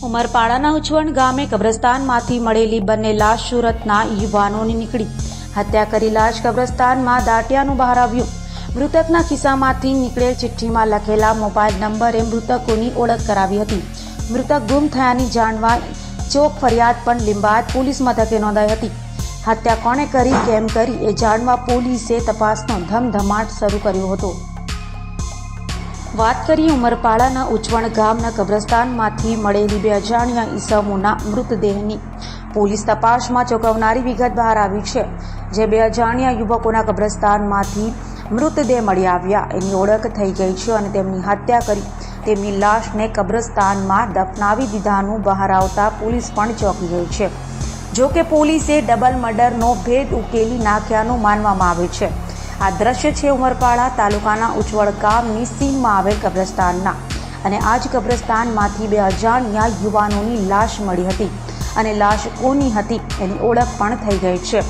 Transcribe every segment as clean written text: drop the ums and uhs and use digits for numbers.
ઉમરપાડાના ઉછવણ ગામે કબ્રસ્તાનમાંથી મળેલી બંને લાશ સુરતના યુવાનોની નીકળી. હત્યા કરી લાશ કબ્રસ્તાનમાં દાટિયાનું બહાર આવ્યું. મૃતકના ખિસ્સામાંથી નીકળેલ ચિઠ્ઠીમાં લખેલા મોબાઈલ નંબરે મૃતકોની ઓળખ કરાવી હતી. મૃતક ગુમ થયાની જાણવા ચોક ફરિયાદ પણ લીંબાયત પોલીસ મથકે નોંધાઈ હતી. હત્યા કોણે કરી, કેમ કરી એ જાણવા પોલીસે તપાસનો ધમધમાટ શરૂ કર્યો હતો. વાત કરીએ ઉમરપાડાના ઉચવણ ગામના કબ્રસ્તાનમાંથી મળેલી બે અજાણ્યા ઈસમોના મૃતદેહની. પોલીસ તપાસમાં ચોંકાવનારી વિગત બહાર આવી છે. જે બે અજાણ્યા યુવકોના કબ્રસ્તાનમાંથી મૃતદેહ મળી આવ્યા એની ઓળખ થઈ ગઈ છે અને તેમની હત્યા કરી તેમની લાશને કબ્રસ્તાનમાં દફનાવી દીધાનું બહાર આવતા પોલીસ પણ ચોંકી ગઈ છે. જો કે પોલીસે ડબલ મર્ડરનો ભેદ ઉકેલી નાખ્યાનું માનવામાં આવે છે. આ દ્રશ્ય છે ઉમરપાડા તાલુકાના ઉચવડ ગામની સીમમાં આવેલ કબ્રસ્તાનના અને આ જ કબ્રસ્તાનમાંથી બે અજાણ્યા યુવાનોની લાશ મળી હતી અને લાશ કોની હતી એની ઓળખ પણ થઈ ગઈ છે.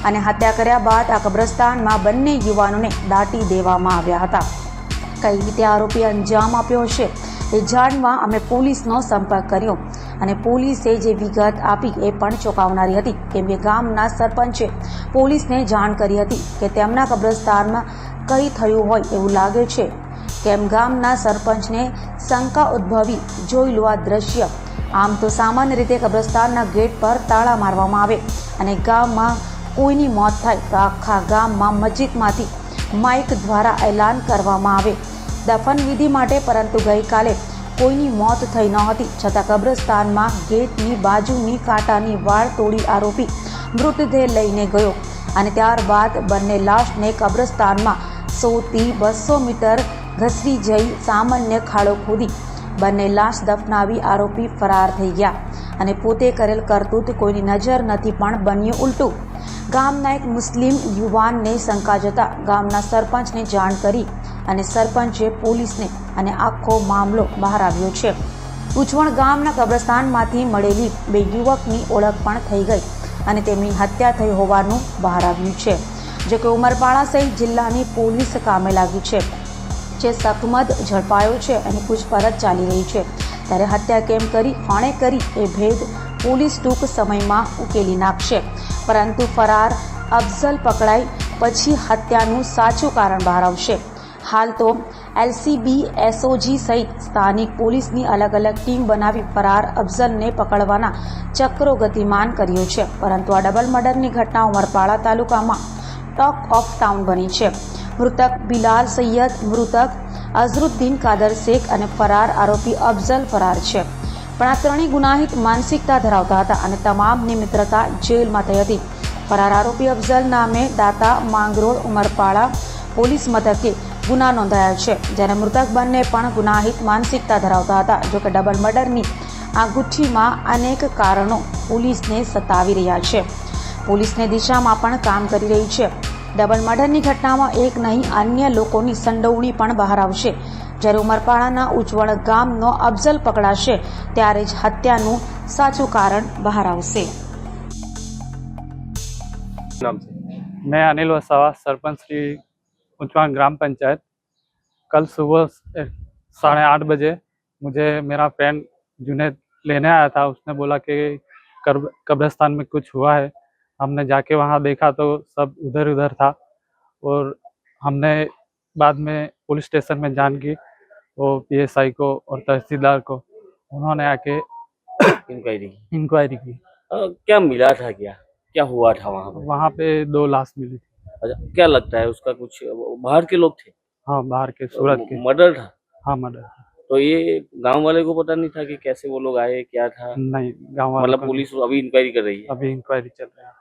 અને હત્યા કર્યા બાદ આ કબ્રસ્તાનમાં બંને યુવાનોને દાટી દેવામાં આવ્યા હતા. કઈ રીતે આરોપીએ અંજામ આપ્યો હશે એ જાણવા અમે પોલીસનો સંપર્ક કર્યો અને પોલીસે જે વિગત આપી એ પણ ચોંકાવનારી હતી. કેમ કે ગામના સરપંચે પોલીસને જાણ કરી હતી કે તેમના કબ્રસ્તાનમાં કંઈ થયું હોય એવું લાગે છે. કેમ ગામના સરપંચને શંકા ઉદ્ભવી. જોઈ લો આ દ્રશ્ય. આમ તો સામાન્ય રીતે કબ્રસ્તાનના ગેટ પર તાળા મારવામાં આવે અને ગામમાં કોઈની મોત થાય તો આખા ગામમાં મસ્જિદમાંથી માઇક દ્વારા એલાન કરવામાં આવે દફન વિધિ માટે. પરંતુ ગઈકાલે કોઈની મોત થઈ ન હતી છતાં કબ્રસ્તાનમાં ગેટની બાજુની કાંટાની વાળ તોડી આરોપી મૃતદેહ લઈને ગયો અને ત્યારબાદ બંને લાશને કબ્રસ્તાનમાં 100 થી 200 મીટર ઘસરી જઈ સામાન્ય ખાડો ખોદી બંને લાશ દફનાવી આરોપી ફરાર થઈ ગયા અને પોતે કરેલ કરતૂત કોઈની નજર નથી પણ બન્યું ઉલટું. ગામના એક મુસ્લિમ યુવાનને શંકા જતા ગામના સરપંચને જાણ કરી અને સરપંચે પોલીસને અને આખો મામલો બહાર આવ્યો છે. ઉચવણ ગામના કબ્રસ્તાનમાંથી મળેલી બે યુવકની ઓળખ પણ થઈ ગઈ અને તેમની હત્યા થઈ હોવાનું બહાર આવ્યું છે. જો કે ઉમરપાડા સહિત જિલ્લાની પોલીસ કામે લાગી છે. જે શકમદ ઝડપાયો છે અને પૂછપરછ ચાલી રહી છે. ત્યારે હત્યા કેમ કરી, કોણે કરી એ ભેદ પોલીસ ટૂંક સમયમાં ઉકેલી નાખશે. પરંતુ ફરાર અફઝલ પકડાય પછી હત્યાનું સાચું કારણ બહાર આવશે. હાલ તો એલસીબી, એસઓજી સહિત સ્થાનિક પોલીસની અલગ અલગ ટીમ બનાવી ફરાર અફઝલને પકડવાના ચક્રો ગતિમાન કર્યો છે. પરંતુ આ ડબલ મર્ડરની ઘટના ઉમરપાડા તાલુકામાં ટોક ઓફ ટાઉન બની છે. મૃતક બિલાલ સૈયદ, મૃતક અઝરુદ્દીન કાદર શેખ અને ફરાર આરોપી અફઝલ ફરાર છે. પણ આ ત્રણેય ગુનાહિત માનસિકતા ધરાવતા હતા અને તમામની મિત્રતા જેલમાં થઈ હતી. ફરાર આરોપી અફઝલ નામે દાતા માંગરોળ ઉમરપાડા પોલીસ મથકે ગુના નોંધાયા છે. જ્યારે મૃતક બંને પણ ગુનાહિત માનસિકતા ધરાવતા હતા. જોકે ડબલ મર્ડરની આ ગુઠ્ઠીમાં અનેક કારણો પોલીસને સતાવી રહ્યા છે. પોલીસની દિશામાં પણ કામ કરી રહી છે. ડબલ મર્ડરની ઘટનામાં એક નહીં અન્ય લોકોની સંડોવણી પણ બહાર આવશે. જ્યારે ઉમરપાડાના ઉચવણ ગામનો અફઝલ પકડાશે ત્યારે જ હત્યાનું સાચું કારણ બહાર આવશે. मैं अनिल वसावा, सरपंच श्री उचवान ग्राम पंचायत। कल सुबह 8:30 बजे मुझे मेरा फ्रेंड जुनेद लेने आया था। उसने बोला कि कब्रिस्तान में कुछ हुआ है। हमने जाके वहाँ देखा तो सब उधर उधर था और हमने बाद में पुलिस स्टेशन में जान की वो पीएसआई को और तहसीलदार को, उन्होंने आके इंक्वायरी की। क्या मिला था, क्या क्या हुआ था वहाँ पे 2 लाश मिली थी। अच्छा, क्या लगता है उसका कुछ बाहर के लोग थे? हाँ, बाहर के, सूरत के। मर्डर था? हाँ, मर्डर। तो ये गांव वाले को पता नहीं था कि कैसे वो लोग आए, क्या था? नहीं, गाँव वाले मतलब पुलिस अभी इंक्वायरी कर रही है? अभी इंक्वायरी चल रहा है।